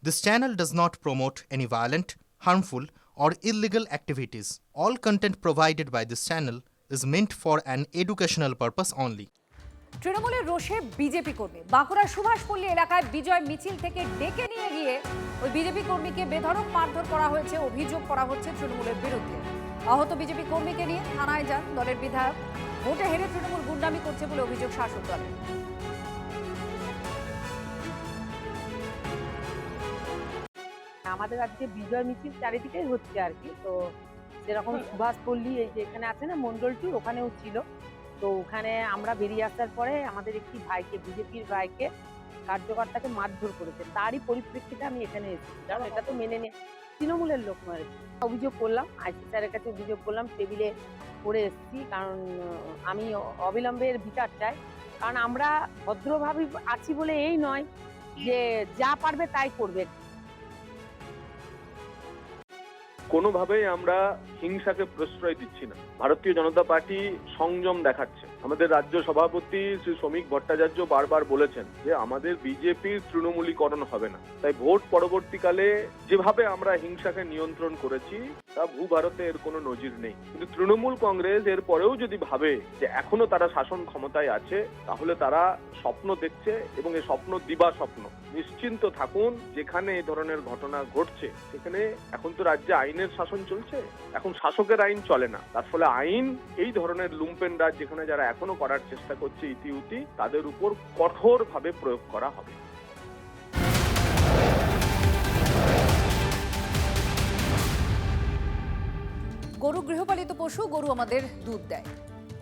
This channel does not promote any violent, harmful, or illegal activities. All content provided by this channel is meant for an educational purpose only. তৃণমূলের রোষে BJP কর্মী বাঁকুড়ার সুভাষপল্লী এলাকায় বিজয় মিছিল থেকে ডেকে নিয়ে গিয়ে ওই বিজেপি কর্মীকে বেধড়ক মারধর করা হয়েছে, অভিযোগ করা হচ্ছে তৃণমূলের বিরুদ্ধে। আহত বিজেপি কর্মীকে নিয়ে থানায় যান দলের বিধায়ক। ভোটে হেরে তৃণমূল গুন্ডামি করছে বলে অভিযোগ শাসক দলের। আমাদের আজকে বিজয় মিছিল চারিদিকেই হচ্ছে আর কি। তো যেরকম সুভাষপল্লী এই যে এখানে আছে না মন্ডলটি, ওখানেও ছিল। তো ওখানে আমরা বেরিয়ে আসার পরে আমাদের একটি ভাইকে, বিজেপির ভাইকে কার্যকর্তাকে মারধর করেছে। তারই পরিপ্রেক্ষিতে আমি এখানে এসেছি, কারণ এটা তো মেনে নিয়ে তৃণমূলের লোক মারেছে। অভিযোগ করলাম, আইসি স্যারের কাছে অভিযোগ করলাম, টেবিলে করে এসেছি। কারণ আমি অবিলম্বের বিচার চাই। কারণ আমরা ভদ্রভাবে আছি বলে এই নয় যে যা পারবে তাই করবে। কোনোভাবেই আমরা হিংসাকে প্রশ্রয় দিচ্ছি না। ভারতীয় জনতা পার্টি সংযম দেখাচ্ছে। আমাদের রাজ্য সভাপতি শ্রী শ্রমিক ভট্টাচার্য বারবার বলেছেন যে আমাদের বিজেপির তৃণমূলীকরণ হবে না। তাই ভোট পরবর্তীকালে যেভাবে আমরা হিংসাকে নিয়ন্ত্রণ করেছি তা ভূভারতে এর কোনো নজির নেই। কিন্তু তৃণমূল কংগ্রেস এর পরেও যদি ভাবে যে এখনো তারা শাসন ক্ষমতায় আছে, তাহলে তারা স্বপ্ন দেখছে এবং এই স্বপ্ন দিবা স্বপ্ন। নিশ্চিন্ত থাকুন, যেখানে এই ধরনের ঘটনা ঘটছে সেখানে এখন তো রাজ্যে আইনের শাসন চলছে, এখন শাসকের আইন চলে না। তার ফলে আইন এই ধরনের লুম্পেন রাজ যেখানে যারা এখনো করার চেষ্টা করছে ইতিউতি, তাদের উপর কঠোরভাবে প্রয়োগ করা হবে। গরু গৃহপালিত পশু, গরু আমাদের দুধ দেয়।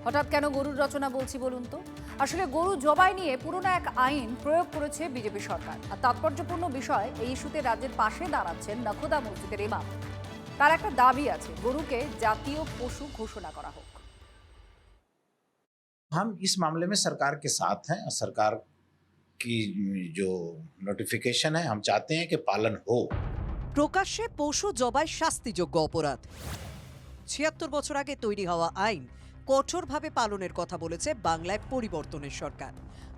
হঠাৎ কেন গরুর রচনা বলছি বলুন তো? আসলে গরু জবাই নিয়ে পুরনো এক আইন প্রয়োগ করেছে বিজেপি সরকার। আর তাৎপর্যপূর্ণ বিষয়, এই ইস্যুতে রাজ্যের পাশে দাঁড়াচ্ছেন নখোদা মসজিদের ইমাম। তার একটা দাবি আছে, গরুকে জাতীয় পশু ঘোষণা করা হোক। हम इस मामले में सरकार के साथ हैं और सरकार की जो नोटिफिकेशन है हम चाहते हैं कि पालन हो। প্রকাশ্যে পশু জবাই শাস্তিযোগ্য অপরাধ। ৭৬ বছর আগে তৈরি হওয়া আইন কঠোরভাবে পালনের কথা বলেছে বাংলায় পরিবর্তনের সরকার।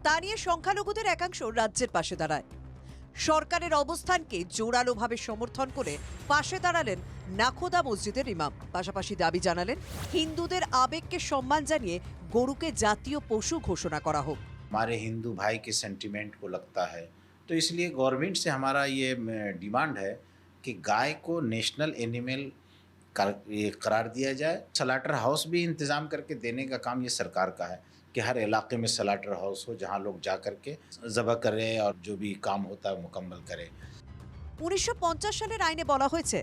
তা নিয়ে সংখ্যালঘুদের একাংশ রাজ্যের পাশে দাঁড়ায়। সরকারের অবস্থানকে জোরালোভাবে সমর্থন করে পাশে দাঁড়ালেন নাখোদা মসজিদের ইমাম। পাশাপাশি দাবি জানালেন হিন্দুদের আবেগকে সম্মান জানিয়ে গরুকে জাতীয় পশু ঘোষণা করা হোক। हमारे हिंदू भाई के सेंटिमेंट को लगता है, तो इसलिए गवर्नमेंट से हमारा ये डिमांड है कि गाय को नेशनल एनिमल करार दिया जाए। सलाटर हाउस भी इंतज़ाम करके देने का काम ये सरकार का है कि हर इलाके में सलाटर हाउस हो जहाँ लोग जा करके ज़बह करे और जो भी काम होता है मुकम्मल करे। ১৯৫০ সালের আইনে বলা হয়েছে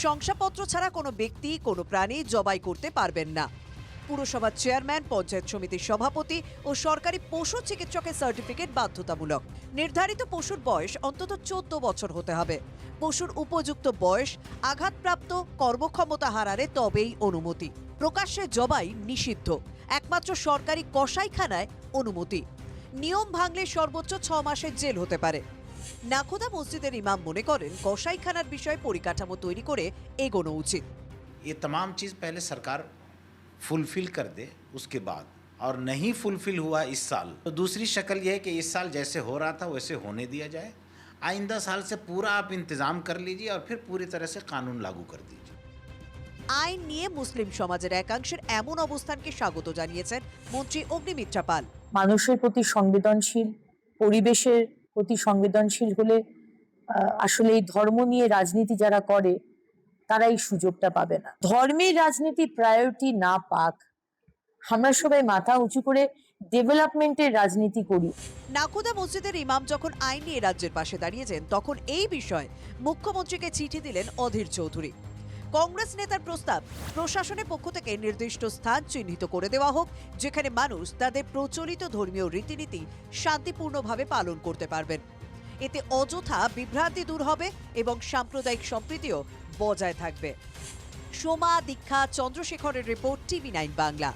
শংসাপত্র ছাড়া কোনো ব্যক্তি কোনো প্রাণী জবাই করতে পারবেন না। পুরসভার চেয়ারম্যান, পঞ্চায়েত সমিতির সভাপতি ও সরকারি পশু চিকিৎসকের সার্টিফিকেট বাধ্যতামূলক। নির্ধারিত পশুর বয়স অন্তত ১৪ বছর হতে হবে। পশুর উপযুক্ত বয়স, আঘাতপ্রাপ্ত, কর্মক্ষমতা হারালে তবেই অনুমতি। প্রকাশ্যে জবাই নিষিদ্ধ, একমাত্র সরকারি কসাইখানায় অনুমতি। নিয়ম ভাঙলে সর্বোচ্চ ৬ মাসের জেল হতে পারে। নাখোদা মসজিদের ইমাম মনে করেন কসাইখানার বিষয়ে পরিকাঠামো তৈরি করে এগোনো উচিত। ये तमाम चीज़ पहले सरकार फुलफिल कर दे, उसके बाद और नहीं फुलफिल हुआ इस साल तो दूसरी शक्ल यह है कि इस साल जैसे हो रहा था वैसे होने दिया जाए। आइंदा साल से पूरा आप इंतज़ाम कर लीजिए और फिर पूरी तरह से कानून लागू कर दीजिए। আইন নিয়ে মুসলিম সমাজের একাংশের এমন অবস্থানকে স্বাগত জানিয়েছেন মন্ত্রী অগ্নিমিত্রা পাল। মানুষের প্রতি সংবেদনশীল, পরিবেশের প্রতি সংবেদনশীল হলে আসলে এই ধর্ম নিয়ে রাজনীতি যারা করে তারা এই সুযোগটা পাবে না। ধর্মের রাজনীতি প্রায়োরিটি না পাক, আমরা সবাই মাথা উঁচু করে ডেভেলপমেন্টের রাজনীতি করি। নাখোদা মসজিদের ইমাম যখন আইন নিয়ে রাজ্যের পাশে দাঁড়িয়েছেন, তখন এই বিষয়ে মুখ্যমন্ত্রীকে চিঠি দিলেন অধীর চৌধুরী। কংগ্রেস নেতার প্রস্তাব, প্রশাসনের পক্ষ থেকে নির্দিষ্ট স্থান চিহ্নিত করে দেওয়া হোক যেখানে মানুষ তাদের প্রচলিত ধর্মীয় রীতিনীতি শান্তিপূর্ণভাবে পালন করতে পারবেন। এতে অযথা বিভ্রান্তি দূর হবে এবং সাম্প্রদায়িক সম্প্রীতিও বজায় থাকবে। সোমা, দীক্ষা, চন্দ্রশেখরের রিপোর্ট, TV9 বাংলা।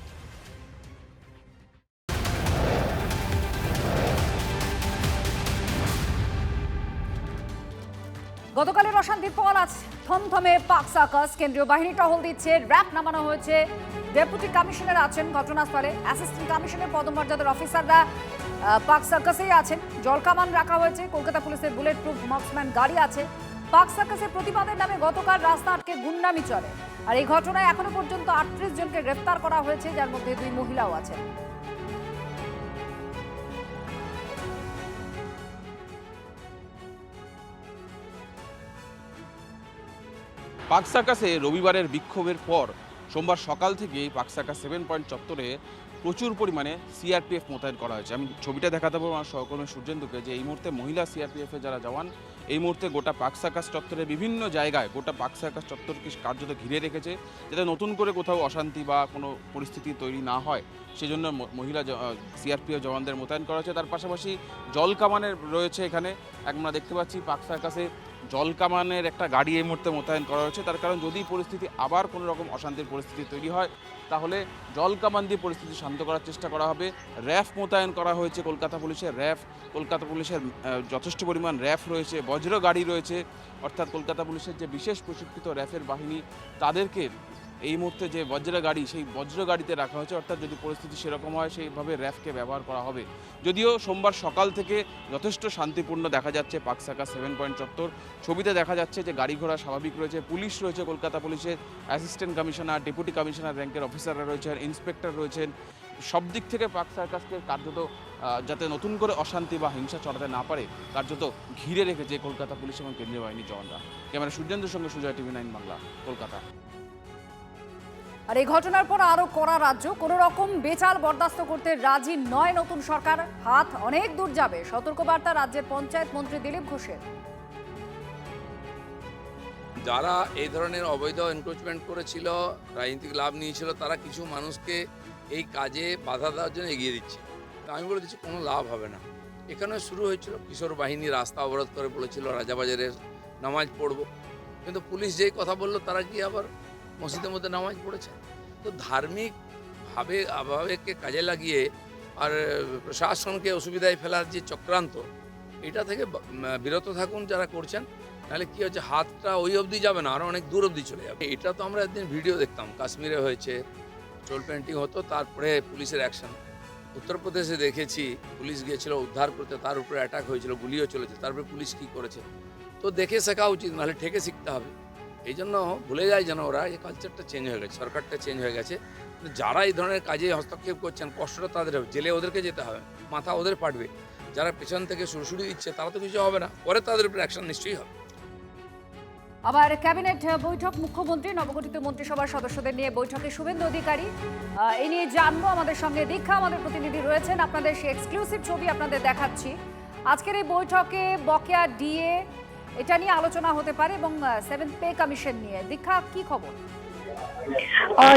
গতকালের অশান্তির পর আজ থমথমে পাক সার্কাস। কেন্দ্রীয় বাহিনী টহল দিচ্ছে, র্যাব নামানো হয়েছে, ডেপুটি কমিশনার আছেন ঘটনাস্থলে, অ্যাসিস্ট্যান্ট কমিশনের পদমর্যাদার অফিসাররা পাক সার্কাসেই আছেন। জলকামান রাখা হয়েছে, কলকাতা পুলিশের বুলেট প্রুফ মার্কসম্যান গাড়ি আছে। পাক সার্কাসের প্রতিবাদের নামে গতকাল রাস্তা আটকে গুন্ডামি চলে, আর এই ঘটনায় এখনো পর্যন্ত 38 জনকে গ্রেফতার করা হয়েছে, যার মধ্যে 2 মহিলাও আছেন। পাক সার্কাসে রবিবারের বিক্ষোভের পর সোমবার সকাল থেকেই পাক সার্কাস 7 পয়েন্ট চত্বরে প্রচুর পরিমাণে সিআরপিএফ মোতায়েন করা হয়েছে। আমি ছবিটা দেখাতে পারবো আমার সহকর্মী সূর্যেন্দুকে যে এই মুহূর্তে মহিলা সিআরপিএফের যারা জওয়ান এই মুহূর্তে গোটা পাক সার্কাস চত্বরের বিভিন্ন জায়গায় গোটা পাক সার্কাস চত্বরকে কার্যত ঘিরে রেখেছে, যাতে নতুন করে কোথাও অশান্তি বা কোনো পরিস্থিতি তৈরি না হয় সেজন্য মহিলা সিআরপিএফ জওয়ানদের মোতায়েন করা হয়েছে। তার পাশাপাশি জল কামানের রয়েছে এখানে, আমরা দেখতে পাচ্ছি পাক সার্কাসে জল কামানের একটা গাড়ি এই মুহূর্তে মোতায়েন করা হয়েছে। তার কারণ যদি পরিস্থিতি আবার কোনো রকম অশান্তির পরিস্থিতি তৈরি হয় তাহলে জল কামান দিয়ে পরিস্থিতি শান্ত করার চেষ্টা করা হবে। র্যাফ মোতায়েন করা হয়েছে কলকাতা পুলিশের, কলকাতা পুলিশের যথেষ্ট পরিমাণ র্যাফ রয়েছে, বজ্র গাড়ি রয়েছে, অর্থাৎ কলকাতা পুলিশের যে বিশেষ প্রশিক্ষিত র্যাফের বাহিনী তাদেরকে এই মুহূর্তে যে বজ্র গাড়ি সেই বজ্র গাড়িতে রাখা হয়েছে, অর্থাৎ যদি পরিস্থিতি সেরকম হয় সেইভাবে র্যাফকে ব্যবহার করা হবে। যদিও সোমবার সকাল থেকে যথেষ্ট শান্তিপূর্ণ দেখা যাচ্ছে পাক সার্কাস 7 পয়েন্ট চত্বর। ছবিতে দেখা যাচ্ছে যে গাড়ি ঘোড়া স্বাভাবিক রয়েছে, পুলিশ রয়েছে, কলকাতা পুলিশের অ্যাসিস্ট্যান্ট কমিশনার, ডেপুটি কমিশনার র্যাঙ্কের অফিসাররা রয়েছেন, ইন্সপেক্টর রয়েছেন। সব দিক থেকে পাক সার্কাসকে কার্যত যাতে নতুন করে অশান্তি বা হিংসা ছড়াতে না পারে কার্যত ঘিরে রেখেছে কলকাতা পুলিশ এবং কেন্দ্রীয় বাহিনীর জওয়ানরা। ক্যামেরা সূর্যেন্দ্রের সঙ্গে সুজয়, TV9 বাংলা, কলকাতা। আর এই ঘটনার পর আরো কড়া রাজ্য, কোনো রকম বেচাল বরদাস্ত করতে রাজি নয় নতুন সরকার। হাত অনেক দূর যাবে, সতর্কবার্তা রাজ্যের পঞ্চায়েত মন্ত্রী দিলীপ ঘোষের। যারা এই ধরনের অবৈধ এনক্রোচমেন্ট করেছিল, রাজনৈতিক লাভ নিয়েছিল, তারা কিছু মানুষকে এই কাজে বাধা দেওয়ার জন্য এগিয়ে দিচ্ছে। আমি বলে দিচ্ছি কোনো লাভ হবে না। এখানে শুরু হয়েছিল কিশোর বাহিনী রাস্তা অবরোধ করে বলেছিল রাজাবাজারের নামাজ পড়ব, কিন্তু পুলিশ যেই কথা বললো তারা কি আবার মসজিদের মধ্যে নামাজ পড়েছে। তো ধার্মিকভাবে আবহাওয়াকে কাজে লাগিয়ে আর প্রশাসনকে অসুবিধায় ফেলার যে চক্রান্ত, এটা থেকে বিরত থাকুন যারা করছেন, নাহলে কী হচ্ছে হাতটা ওই অবধি যাবে না, আরও অনেক দূর অবধি চলে যাবে। এটা তো আমরা একদিন ভিডিও দেখতাম, কাশ্মীরে হয়েছে, চোল পেন্টিং হতো, তারপরে পুলিশের অ্যাকশন। উত্তরপ্রদেশে দেখেছি পুলিশ গিয়েছিল উদ্ধার করতে, তার উপরে অ্যাটাক হয়েছিল, গুলিও চলেছে, তারপরে পুলিশ কী করেছে। তো দেখে শেখা উচিত, নাহলে ঠেকে শিখতে হবে। এই জন্য ভুলে যায় যেন ওরা, এই কালচারটা চেঞ্জ হয়ে গেছে, সরকারটা চেঞ্জ হয়ে গেছে। যারা এই ধরনের কাজে হস্তক্ষেপ করছেন কষ্টটা তাদের হবে, জেলে ওদেরকে যেতে হবে, মাথা ওদের ফাটবে। যারা পেছন থেকে সুরসুরি দিচ্ছে তারা তো কিছু হবে না, পরে তাদের উপর অ্যাকশন নিশ্চয়ই হবে। আবার ক্যাবিনেট বৈঠক, মুখ্যমন্ত্রী নবগঠিত মন্ত্রিসভার সদস্যদের নিয়ে বৈঠকে শুভেন্দু অধিকারী। এই নিয়ে জানবো, আমাদের সঙ্গে দীক্ষা আমাদের প্রতিনিধি রয়েছেন, আপনাদের সেই এক্সক্লুসিভ ছবি আপনাদের দেখাচ্ছি। আজকের এই বৈঠকে বকেয়া ডিএ এটা নিয়ে আলোচনা হতে পারে এবং 7th পে কমিশন নিয়ে। দীক্ষা, কি খবর?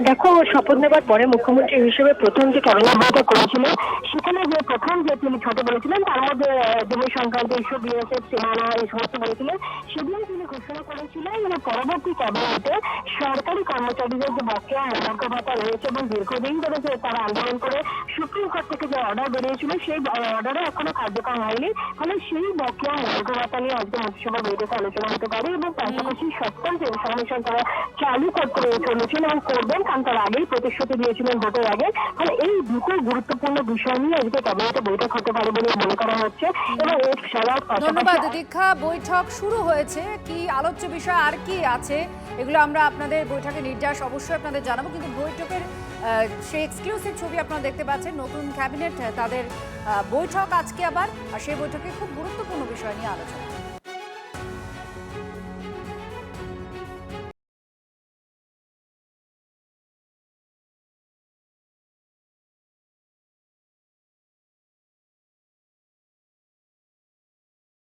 দেখো, শপথ নেবার পরে মুখ্যমন্ত্রী হিসেবে প্রথম যে করোনা বৈঠক করেছিল, সেখানে যে প্রথম যে তিনি ছোট বলেছিলেন, তার মধ্যে জমি সংক্রান্ত ইস্যু, বিএসএফ, সীমানা, এই সমস্ত বলেছিলেন। সেদিন তিনি ঘোষণা করেছিলেন যে পরবর্তী ক্যাবিনেটে সরকারি কর্মচারীদের যে বকেয়া মহার্ঘ ভাতা রয়েছে এবং দীর্ঘদিন ধরে যে তারা আন্দোলন করে সুপ্রিম কোর্ট থেকে যে অর্ডার বেরিয়েছিল, সেই অর্ডারে এখনো কার্যকর হয়নি। ফলে সেই বকেয়া মহার্ঘ ভাতা নিয়ে আজকে মন্ত্রিসভা বৈঠকে আলোচনা হতে পারে এবং পাশাপাশি সপ্তম যে কমিশন তারা চালু করতে চলেছেন এবং করবেন, কারণ তার আগেই প্রতিশ্রুতি দিয়েছিলেন ভোটের আগে। ফলে এই দুটো গুরুত্বপূর্ণ বিষয় নিয়ে আজকে ক্যাবিনেটে বৈঠক হতে পারে বলে মনে করা হচ্ছে। এবং এর সবার ধন্যবাদ দীক্ষা। বৈঠক শুরু হয়েছে, কি আলোচ্য বিষয় আর কি আছে এগুলো আমরা আপনাদের বৈঠকের নির্দেশ অবশ্যই আপনাদের জানাবো, কিন্তু বৈঠকের সেই এক্সক্লুসিভ ছবি আপনারা দেখতে পাচ্ছেন। নতুন ক্যাবিনেট তাদের বৈঠক আজকে আবার, আর সেই বৈঠকে খুব গুরুত্বপূর্ণ বিষয় নিয়ে আলোচনা।